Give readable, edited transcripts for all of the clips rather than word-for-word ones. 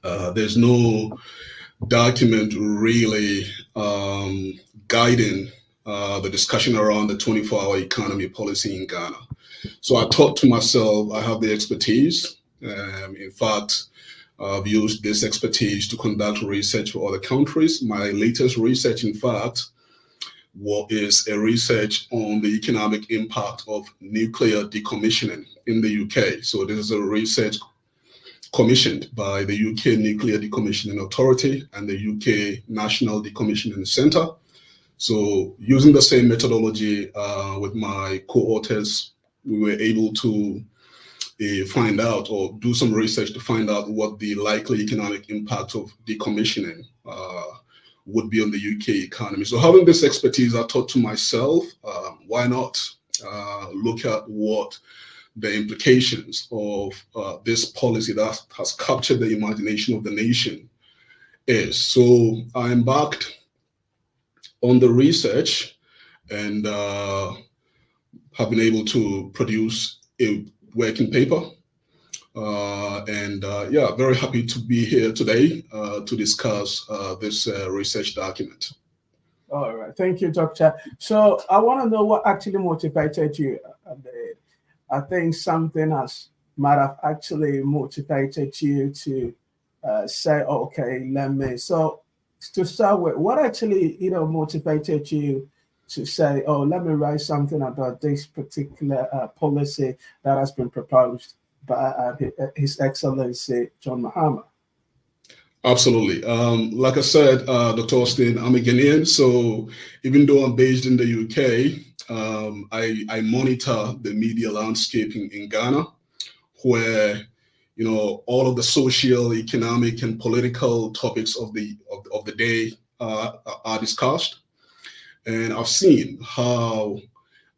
There's no document really guiding the discussion around the 24-hour economy policy in Ghana. So I thought to myself, I have the expertise. In fact, I've used this expertise to conduct research for other countries. My latest research, in fact, is a research on the economic impact of nuclear decommissioning in the UK. So this is a research commissioned by the UK Nuclear Decommissioning Authority and the UK National Decommissioning Centre. So using the same methodology with my co-authors, we were able to find out or do some research to find out what the likely economic impact of decommissioning would be on the UK economy. So having this expertise, I thought to myself, why not look at what the implications of this policy that has captured the imagination of the nation is. So I embarked on the research and have been able to produce a working paper. Yeah, very happy to be here today to discuss this research document. All right, thank you, Doctor. So I want to know what actually motivated you. I think something might have actually motivated you to say, okay, let me. So to start with, what actually motivated you to say, oh, let me write something about this particular policy that has been proposed by His Excellency John Mahama? Absolutely. Like I said, Dr. Austin, I'm a Ghanaian. So even though I'm based in the UK, I monitor the media landscape in Ghana, where all of the social, economic, and political topics of the day are discussed. And I've seen how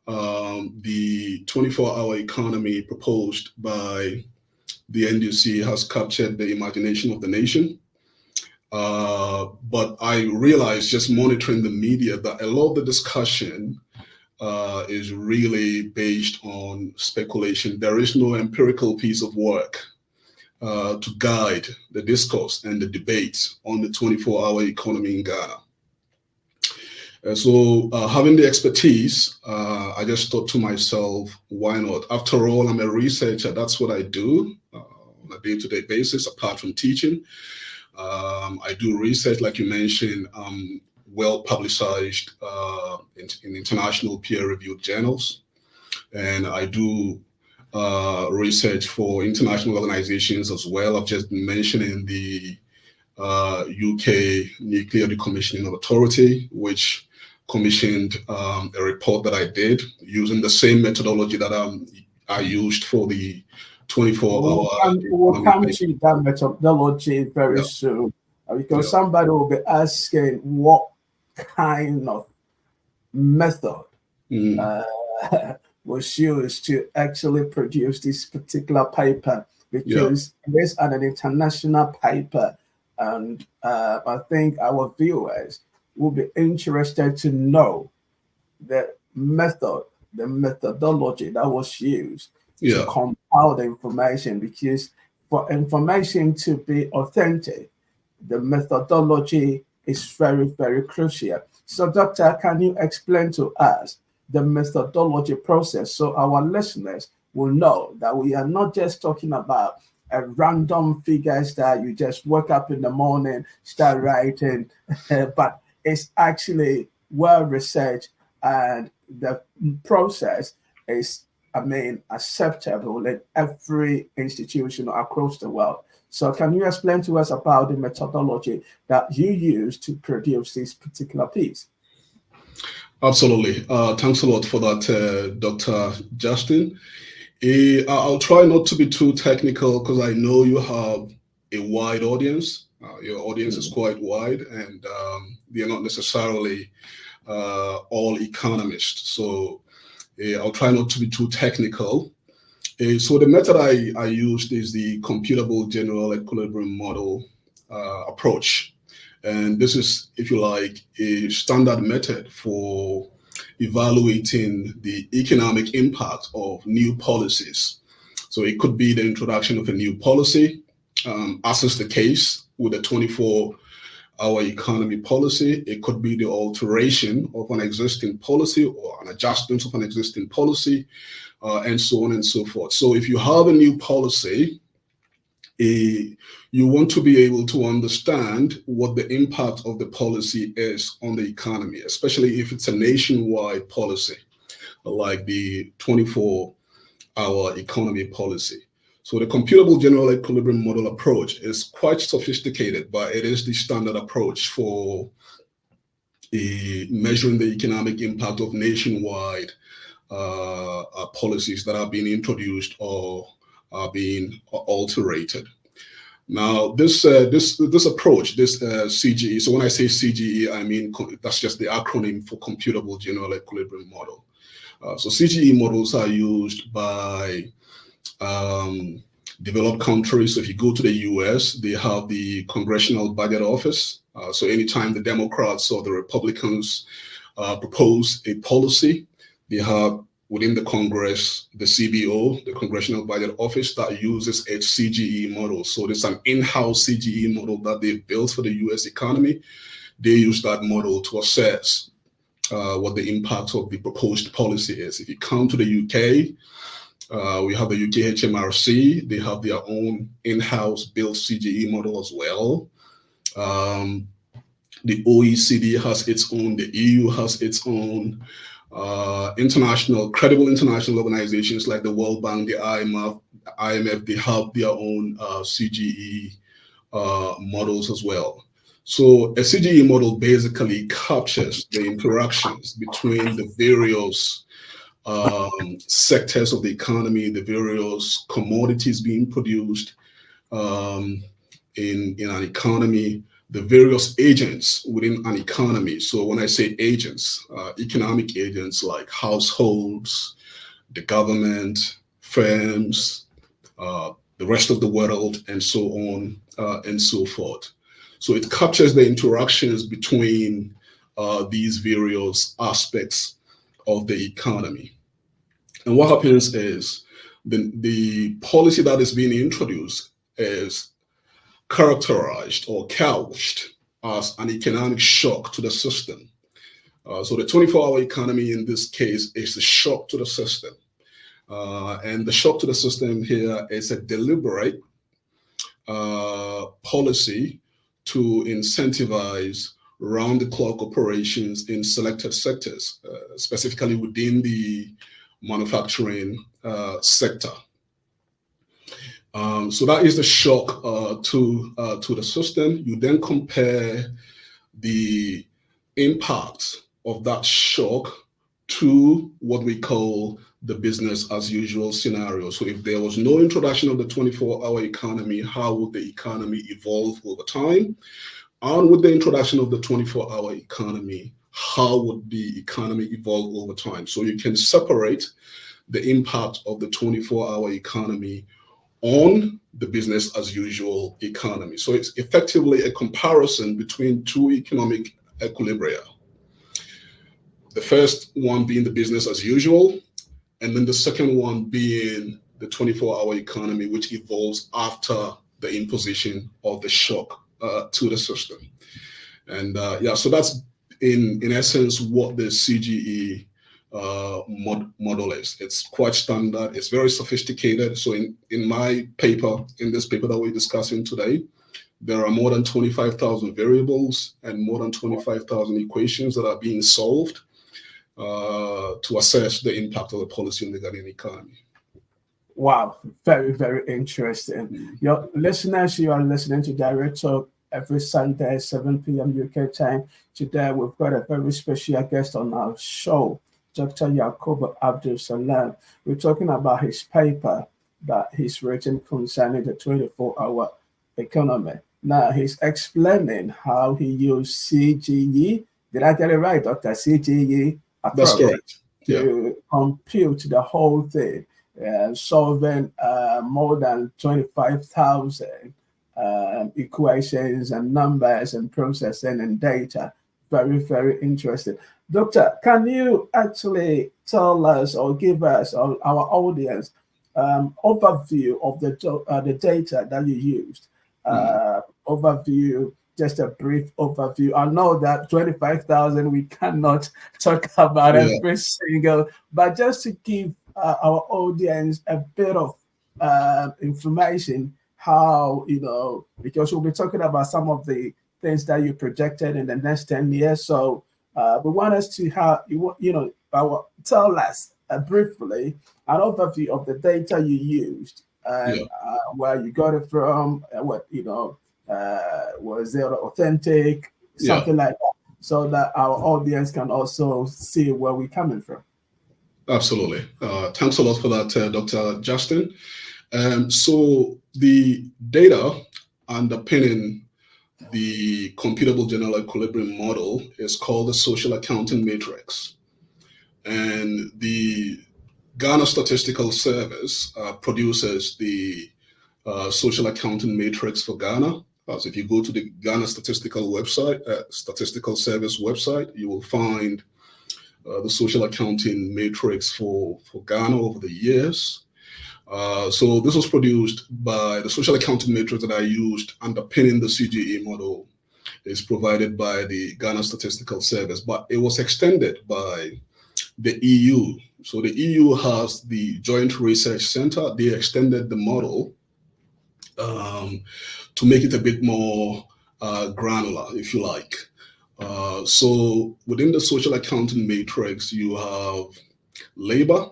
the 24-hour economy proposed by the NDC has captured the imagination of the nation. But I realized just monitoring the media that a lot of the discussion is really based on speculation. There is no empirical piece of work to guide the discourse and the debate on the 24-hour economy in Ghana. So having the expertise, I just thought to myself, why not? After all, I'm a researcher. That's what I do on a day-to-day basis, apart from teaching. I do research, like you mentioned, well publicized in international peer-reviewed journals. And I do research for international organizations as well. I've just been mentioning the UK Nuclear Decommissioning Authority, which commissioned a report that I did using the same methodology that I used for the 24-hour. We'll come to that methodology very soon, because somebody will be asking what kind of method was used to actually produce this particular paper, because it is an international paper, and I think our viewers will be interested to know the methodology that was used to compile the information, because for information to be authentic, the methodology is very, very crucial. So, Doctor, can you explain to us the methodology process so our listeners will know that we are not just talking about a random figures that you just wake up in the morning, start writing, but it's actually well researched, and the process is, acceptable in every institution across the world. So can you explain to us about the methodology that you use to produce this particular piece? Absolutely. Thanks a lot for that, Dr. Justin. I'll try not to be too technical, because I know you have a wide audience. Your audience is quite wide, and they're not necessarily all economists. So I'll try not to be too technical. So the method I used is the Computable General Equilibrium Model approach. And this is, if you like, a standard method for evaluating the economic impact of new policies. So it could be the introduction of a new policy, as is the case with the 24-hour economy policy, it could be the alteration of an existing policy or an adjustment of an existing policy, and so on and so forth. So if you have a new policy, you want to be able to understand what the impact of the policy is on the economy, especially if it's a nationwide policy, like the 24-hour economy policy. So the Computable General Equilibrium Model approach is quite sophisticated, but it is the standard approach for measuring the economic impact of nationwide policies that are being introduced or are being alterated. Now, this approach, this CGE. So when I say CGE, I mean that's just the acronym for Computable General Equilibrium Model. So CGE models are used by developed countries. So if you go to the US, they have the Congressional Budget Office. So anytime the Democrats or the Republicans propose a policy, they have within the Congress, the CBO, the Congressional Budget Office, that uses a CGE model. So there's an in-house CGE model that they've built for the US economy. They use that model to assess what the impact of the proposed policy is. If you come to the UK, we have the UK HMRC. They have their own in-house built CGE model as well. The OECD has its own, the EU has its own. Credible international organizations like the World Bank, the IMF, they have their own CGE models as well. So a CGE model basically captures the interactions between the various sectors of the economy, the various commodities being produced in an economy, the various agents within an economy. So when I say agents, economic agents like households, the government, firms, the rest of the world, and so on and so forth. So it captures the interactions between these various aspects of the economy. And what happens is the policy that is being introduced is characterized or couched as an economic shock to the system. So the 24-hour economy in this case is a shock to the system. And the shock to the system here is a deliberate policy to incentivize round-the-clock operations in selected sectors, specifically within the manufacturing sector. So that is the shock to the system. You then compare the impact of that shock to what we call the business as usual scenario. So if there was no introduction of the 24-hour economy, how would the economy evolve over time? And with the introduction of the 24-hour economy, how would the economy evolve over time? So you can separate the impact of the 24-hour economy on the business as usual economy. So it's effectively a comparison between two economic equilibria. The first one being the business as usual, and then the second one being the 24-hour economy, which evolves after the imposition of the shock to the system. And so that's in essence what the CGE model is. It's quite standard. It's very sophisticated. So in my paper, in this paper that we're discussing today, there are more than 25,000 variables and more than 25,000 equations that are being solved to assess the impact of the policy on the Ghanaian economy. Wow, very, very interesting. Your listeners, you are listening to Direct Talk every Sunday, 7 p.m. UK time. Today, we've got a very special guest on our show, Dr. Yakubu Abdul Salam. We're talking about his paper that he's written concerning the 24-hour economy. Now, he's explaining how he used CGE. Did I get it right, Dr. CGE? That's correct. To compute the whole thing, solving more than 25,000 equations and numbers and processing and data. Very, very interesting. Doctor, can you actually tell us or give us, or our audience, overview of the data that you used overview, just a brief overview. I know that 25,000, we cannot talk about every single, but just to give our audience a bit of information, how, because we'll be talking about some of the things that you projected in the next 10 years. So we want us to have, tell us briefly an overview of the data you used and where you got it from, was it authentic, something like that, so that our audience can also see where we're coming from. Absolutely. Thanks a lot for that, Dr. Justin. So the data underpinning the Computable General Equilibrium model is called the Social Accounting Matrix. And the Ghana Statistical Service produces the Social Accounting Matrix for Ghana. So if you go to the Ghana Statistical Service website, you will find the Social Accounting Matrix for Ghana over the years. So this was produced by the Social Accounting Matrix that I used underpinning the CGE model is provided by the Ghana Statistical Service, but it was extended by the EU. So the EU has the Joint Research Center. They extended the model to make it a bit more granular, if you like. So within the Social Accounting Matrix, you have labor,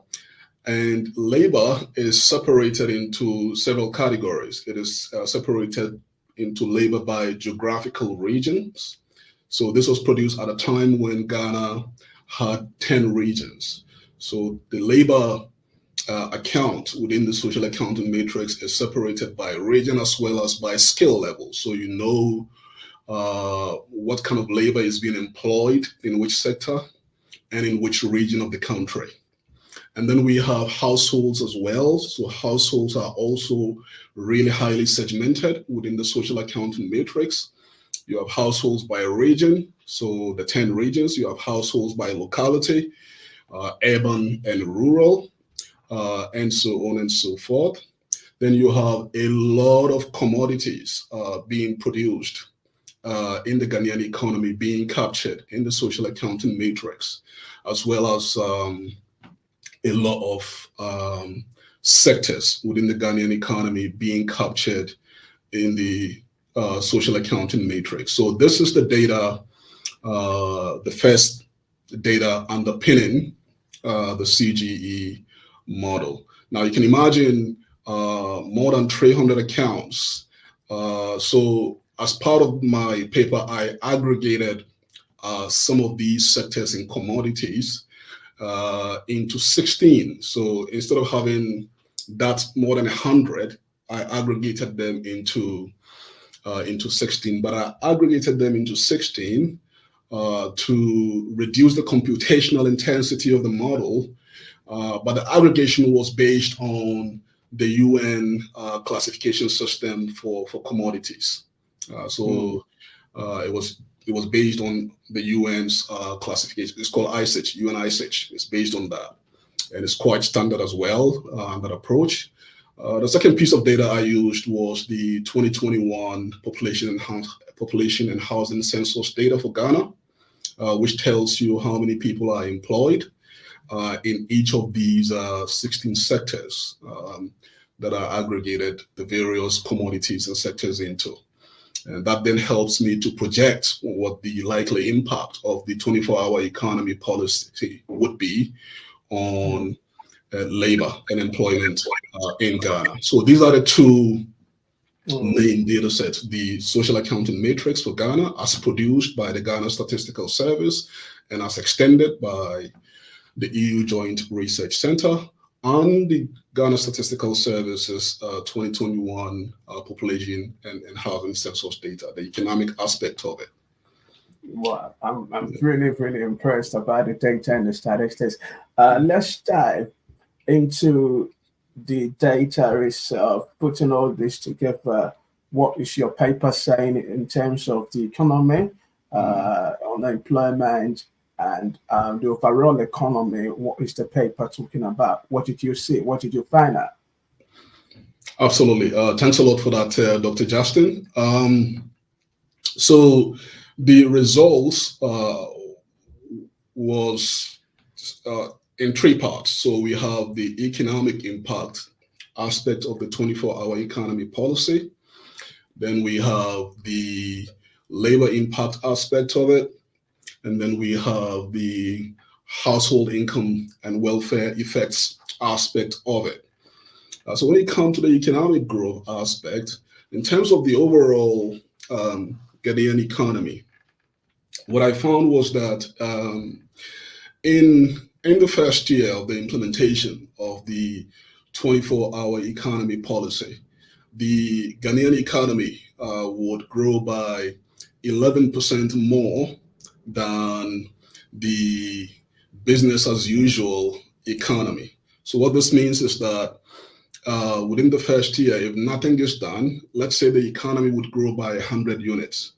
and labor is separated into several categories. It is separated into labor by geographical regions. So this was produced at a time when Ghana had 10 regions. So the labor account within the Social Accounting Matrix is separated by region as well as by skill level. So you know what kind of labor is being employed in which sector and in which region of the country. And then we have households as well. So households are also really highly segmented within the Social Accounting Matrix. You have households by region, so the 10 regions. You have households by locality, urban and rural, and so on and so forth. Then you have a lot of commodities being produced in the Ghanaian economy being captured in the Social Accounting Matrix, as well as a lot of sectors within the Ghanaian economy being captured in the Social Accounting Matrix. So this is the data, the first data underpinning the CGE model. Now you can imagine more than 300 accounts. So as part of my paper, I aggregated some of these sectors in commodities into 16. So instead of having that more than 100, I aggregated them into 16. But I aggregated them into 16 to reduce the computational intensity of the model. But the aggregation was based on the UN classification system for commodities. It was based on the UN's classification. It's called ISICH, UN ISICH. It's based on that. And it's quite standard as well, that approach. The second piece of data I used was the 2021 population and housing census data for Ghana, which tells you how many people are employed in each of these 16 sectors that are aggregated the various commodities and sectors into. And that then helps me to project what the likely impact of the 24-hour economy policy would be on labor and employment in Ghana. So these are the two main data sets: the Social Accounting Matrix for Ghana, as produced by the Ghana Statistical Service and as extended by the EU Joint Research Center, and the Ghana Statistical Service's 2021 population and housing census data, the economic aspect of it. Well, I'm really, really impressed about the data and the statistics. Let's dive into the data itself, putting all this together. What is your paper saying in terms of the economy, unemployment, and the overall economy? What is the paper talking about? What did you see? What did you find out? Absolutely. Thanks a lot for that, Dr. Justin. So the results was in three parts. So we have the economic impact aspect of the 24-hour economy policy. Then we have the labor impact aspect of it. And then we have the household income and welfare effects aspect of it. So when it comes to the economic growth aspect, in terms of the overall Ghanaian economy, what I found was that in the first year of the implementation of the 24-hour economy policy, the Ghanaian economy would grow by 11% more than the business as usual economy. So what this means is that within the first year, if nothing is done, let's say the economy would grow by 100 units.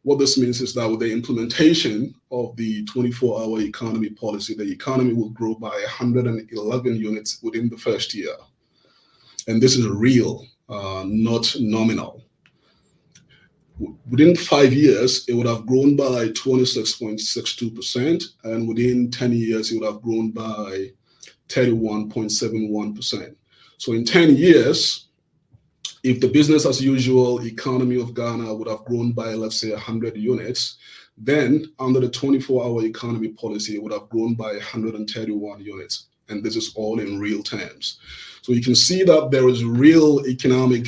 What this means is that with the implementation of the 24-hour economy policy, the economy will grow by 111 units within the first year. And this is real, not nominal. Within 5 years, it would have grown by 26.62%, and within 10 years, it would have grown by 31.71%. So in 10 years, if the business as usual economy of Ghana would have grown by, let's say, 100 units, then under the 24-hour economy policy, it would have grown by 131 units. And this is all in real terms. So you can see that there is real economic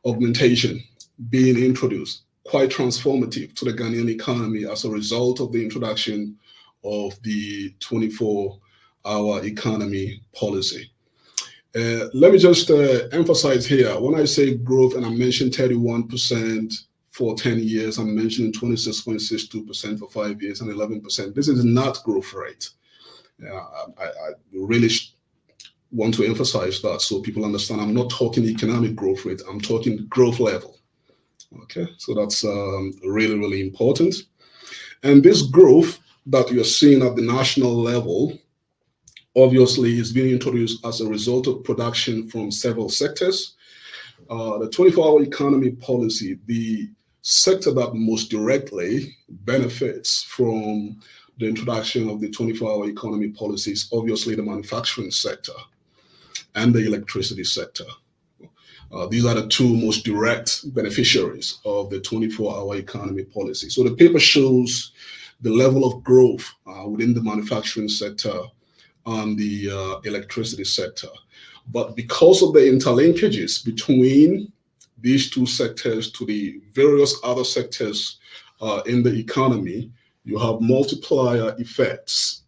augmentation being introduced, quite transformative to the Ghanaian economy as a result of the introduction of the 24-hour economy policy. Let me just emphasize here, when I say growth, and I mentioned 31% for 10 years, I'm mentioning 26.62% for 5 years and 11%. This is not growth rate. I really want to emphasize that so people understand I'm not talking economic growth rate, I'm talking growth level. Okay, so that's really, really important. And this growth that you're seeing at the national level obviously is being introduced as a result of production from several sectors. The 24-hour economy policy, the sector that most directly benefits from the introduction of the 24-hour economy policy is obviously the manufacturing sector and the electricity sector. These are the two most direct beneficiaries of the 24-hour economy policy. So the paper shows the level of growth within the manufacturing sector and the electricity sector. But because of the interlinkages between these two sectors to the various other sectors in the economy, you have multiplier effects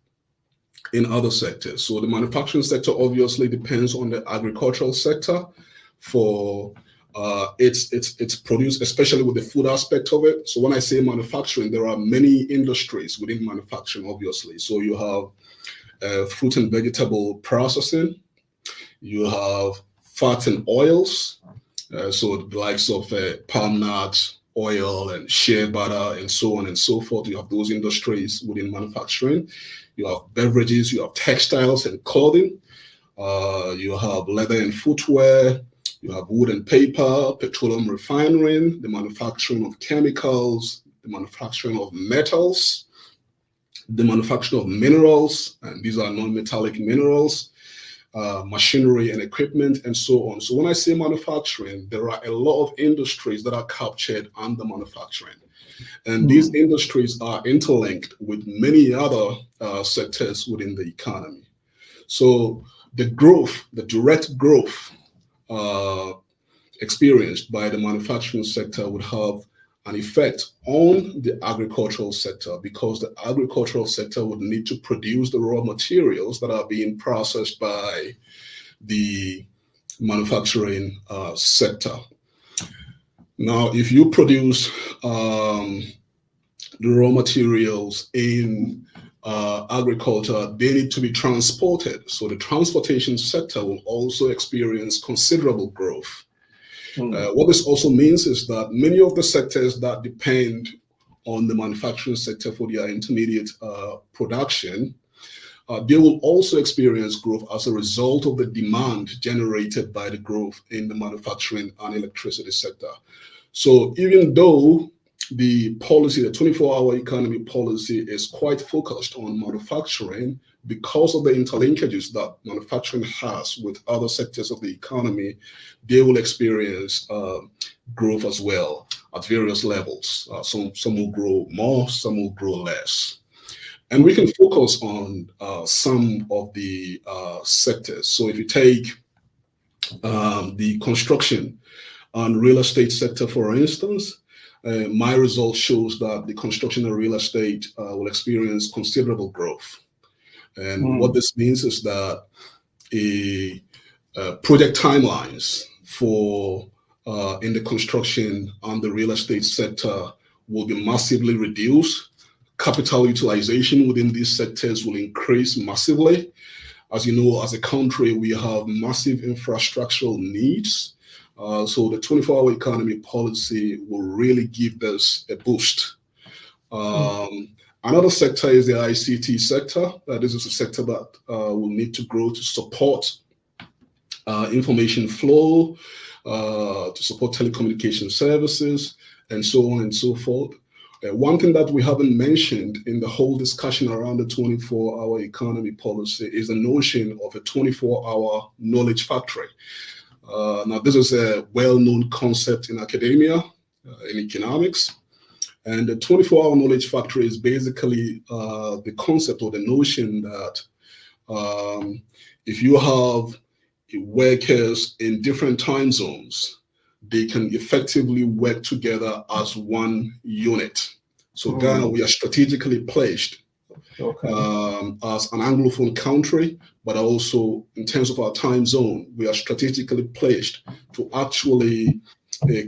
in other sectors. So the manufacturing sector obviously depends on the agricultural sector for its produce, especially with the food aspect of it. So when I say manufacturing, there are many industries within manufacturing, obviously. So you have fruit and vegetable processing, you have fat and oils, so the likes of palm nuts, oil and shea butter and so on and so forth. You have those industries within manufacturing. You have beverages, you have textiles and clothing, you have leather and footwear, you have wood and paper, petroleum refining, the manufacturing of chemicals, the manufacturing of metals, the manufacturing of minerals, and these are non-metallic minerals, machinery and equipment, and so on. So when I say manufacturing, there are a lot of industries that are captured under manufacturing. And these industries are interlinked with many other sectors within the economy. So the growth, the direct growth experienced by the manufacturing sector would have an effect on the agricultural sector, because the agricultural sector would need to produce the raw materials that are being processed by the manufacturing sector. Now, if you produce the raw materials in agriculture, they need to be transported. So the transportation sector will also experience considerable growth. What this also means is that many of the sectors that depend on the manufacturing sector for their intermediate production they will also experience growth as a result of the demand generated by the growth in the manufacturing and electricity sector. So even though the policy, the 24-hour economy policy, is quite focused on manufacturing, because of the interlinkages that manufacturing has with other sectors of the economy, they will experience growth as well at various levels. Some will grow more, some will grow less. And we can focus on some of the sectors. So if you take the construction and real estate sector, for instance, my result shows that the construction and real estate will experience considerable growth. And what this means is that project timelines for in the construction and the real estate sector will be massively reduced. Capital utilization within these sectors will increase massively. As you know, as a country, we have massive infrastructural needs. So the 24-hour economy policy will really give this a boost. Another sector is the ICT sector. This is a sector that will need to grow to support information flow, to support telecommunication services, and so on and so forth. One thing that we haven't mentioned in the whole discussion around the 24-hour economy policy is the notion of a 24-hour knowledge factory. Now, this is a well-known concept in academia, in economics. And the 24-hour knowledge factory is basically the concept or the notion that if you have workers in different time zones, they can effectively work together as one unit. So Ghana, we are strategically placed as an Anglophone country, but also in terms of our time zone, we are strategically placed to actually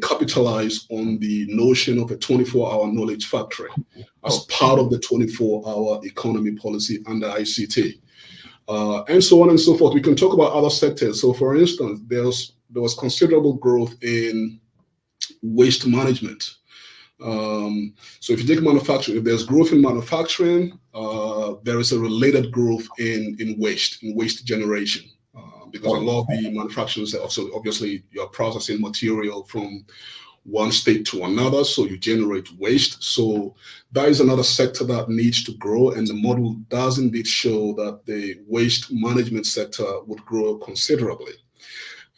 capitalize on the notion of a 24-hour knowledge factory as part of the 24-hour economy policy under ICT. And so on and so forth. We can talk about other sectors. So for instance, there was considerable growth in waste management. So if you take manufacturing, if there's growth in manufacturing, there is a related growth in waste generation. Because a lot of the manufacturers, also obviously you're processing material from one state to another, so you generate waste. So that is another sector that needs to grow, and the model does indeed show that the waste management sector would grow considerably.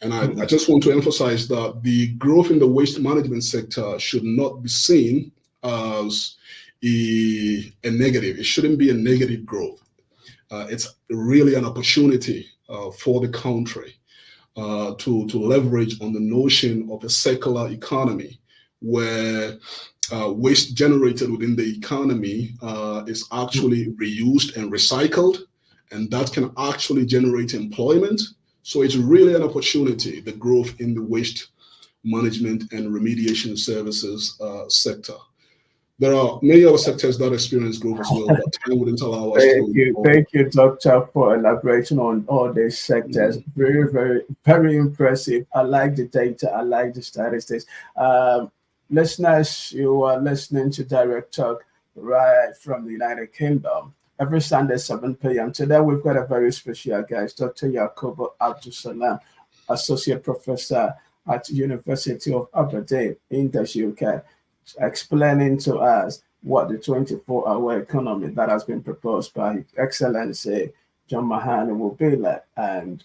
And I just want to emphasize that the growth in the waste management sector should not be seen as a negative. It shouldn't be a negative growth. It's really an opportunity for the country to leverage on the notion of a circular economy where waste generated within the economy is actually reused and recycled, and that can actually generate employment. So it's really an opportunity, the growth in the waste management and remediation services sector. There are many other sectors that experience growth as well, but time wouldn't allow us to. Thank you, Doctor, for elaborating on all these sectors. Very, very, very impressive. I like the data. I like the statistics. Listeners, you are listening to Direct Talk right from the United Kingdom. Every Sunday, 7 p.m. Today, we've got a very special guest, Dr. Yakubu Abdul Salam, Associate Professor at University of Aberdeen in the UK, explaining to us what the 24-hour economy that has been proposed by His Excellency John Mahama will be like. And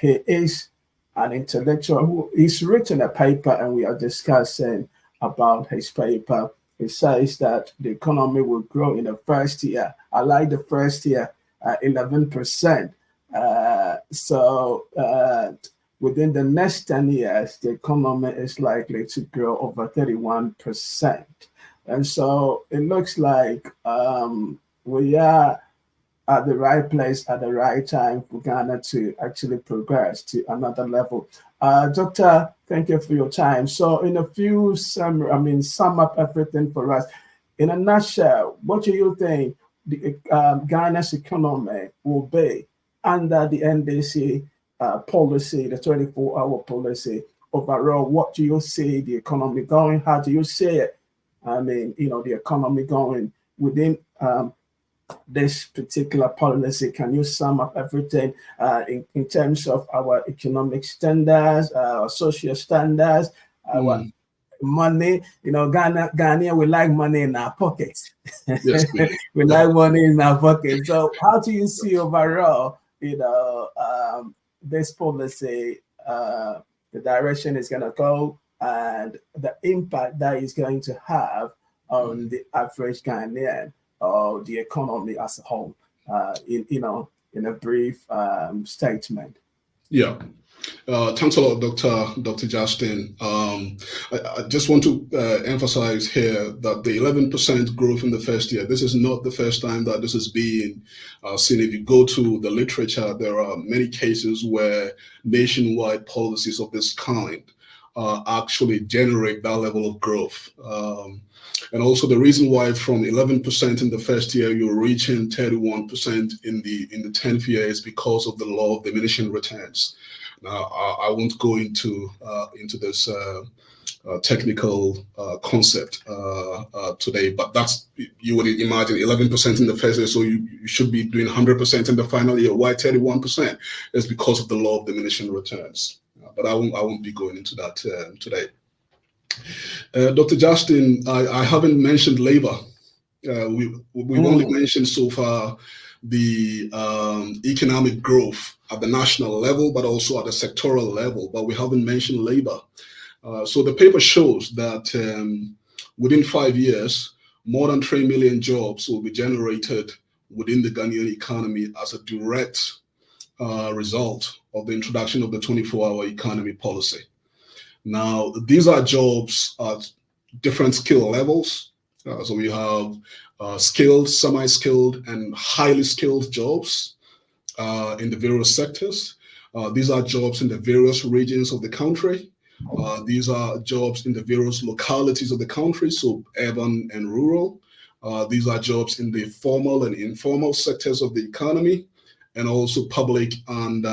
he is an intellectual who he's written a paper, and we are discussing about his paper. It says that the economy will grow in the first year. I like the first year, 11%. Within the next 10 years, the economy is likely to grow over 31%. And so it looks like we are at the right place at the right time for Ghana to actually progress to another level. Doctor, thank you for your time. So in a few, sum up everything for us. In a nutshell, what do you think Ghana's economy will be under the NDC policy, the 24-hour policy overall? What do you see the economy going? How do you see it? The economy going within this particular policy? Can you sum up everything in terms of our economic standards, our social standards, our money? You know, Ghana, we like money in our pockets. Yes, we like money in our pockets. So how do you see overall, this policy, the direction it's going to go, and the impact that is going to have on the average Ghanaian or the economy as a whole, in a brief statement? Yeah. Thanks a lot, Dr. Justin. I just want to emphasize here that the 11% growth in the first year, this is not the first time that this is being seen. If you go to the literature, there are many cases where nationwide policies of this kind actually generate that level of growth. And also the reason why from 11% in the first year you're reaching 31% in the 10th year is because of the law of diminishing returns. Now I won't go into this technical concept today, but that's, you would imagine 11% in the first year, so you should be doing 100% in the final year. Why 31%? It's because of the law of diminishing returns. But I won't be going into that today. Dr. Justin, I haven't mentioned labor. We've only mentioned so far the economic growth at the national level, but also at the sectoral level, but we haven't mentioned labor. So the paper shows that within 5 years, more than 3 million jobs will be generated within the Ghanaian economy as a direct result of the introduction of the 24-hour economy policy. Now, these are jobs at different skill levels. So we have skilled, semi-skilled, and highly skilled jobs in the various sectors. These are jobs in the various regions of the country. These are jobs in the various localities of the country, so urban and rural. These are jobs in the formal and informal sectors of the economy, and also public and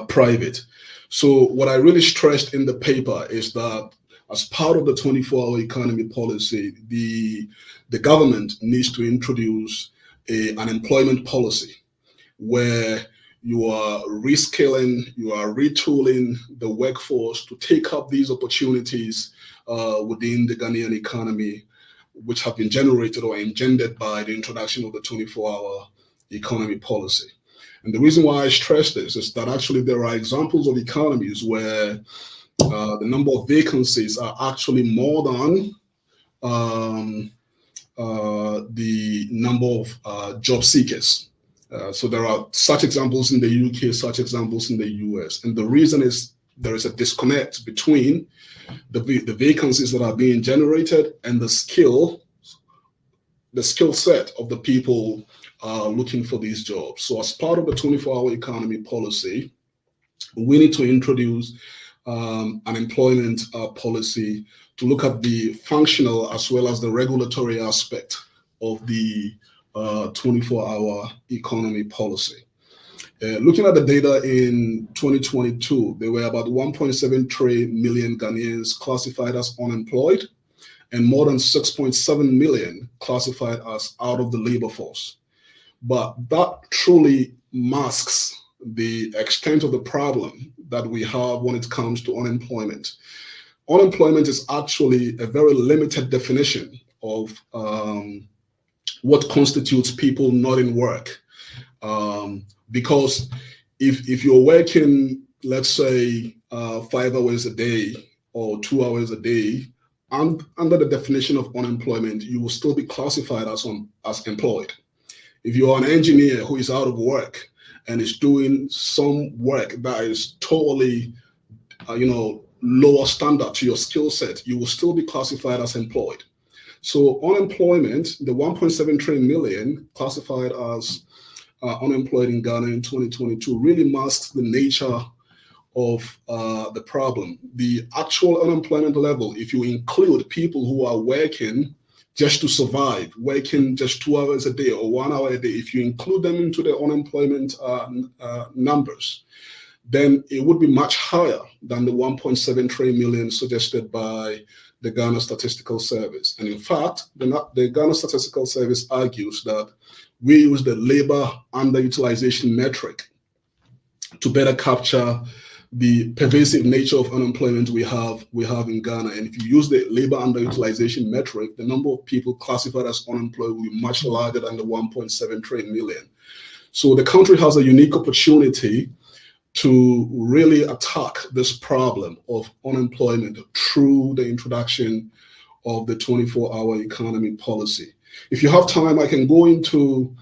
private. So what I really stressed in the paper is that as part of the 24-hour economy policy, the government needs to introduce an employment policy where you are reskilling, you are retooling the workforce to take up these opportunities within the Ghanaian economy, which have been generated or engendered by the introduction of the 24-hour economy policy. And the reason why I stress this is that actually there are examples of economies where the number of vacancies are actually more than the number of job seekers. So there are such examples in the UK, such examples in the US. And the reason is there is a disconnect between the vacancies that are being generated and the skill set of the people looking for these jobs. So as part of the 24-hour economy policy, we need to introduce an employment policy to look at the functional as well as the regulatory aspect of the 24-hour economy policy. Looking at the data in 2022, there were about 1.73 million Ghanaians classified as unemployed and more than 6.7 million classified as out of the labor force. But that truly masks the extent of the problem that we have when it comes to unemployment. Unemployment is actually a very limited definition of what constitutes people not in work. Because if you're working, let's say 5 hours a day or 2 hours a day, and under the definition of unemployment, you will still be classified as employed. If you're an engineer who is out of work and is doing some work that is totally, lower standard to your skill set, you will still be classified as employed. So unemployment, the 1.73 million classified as unemployed in Ghana in 2022 really masks the nature of the problem. The actual unemployment level, if you include people who are working just to survive, working just 2 hours a day or 1 hour a day, if you include them into the unemployment numbers, then it would be much higher than the 1.73 million suggested by the Ghana Statistical Service. And in fact, the Ghana Statistical Service argues that we use the labor underutilization metric to better capture the pervasive nature of unemployment we have in Ghana. And if you use the labor underutilization metric, the number of people classified as unemployed will be much larger than the 1.73 million. So the country has a unique opportunity to really attack this problem of unemployment through the introduction of the 24-hour economy policy. If you have time, I can go into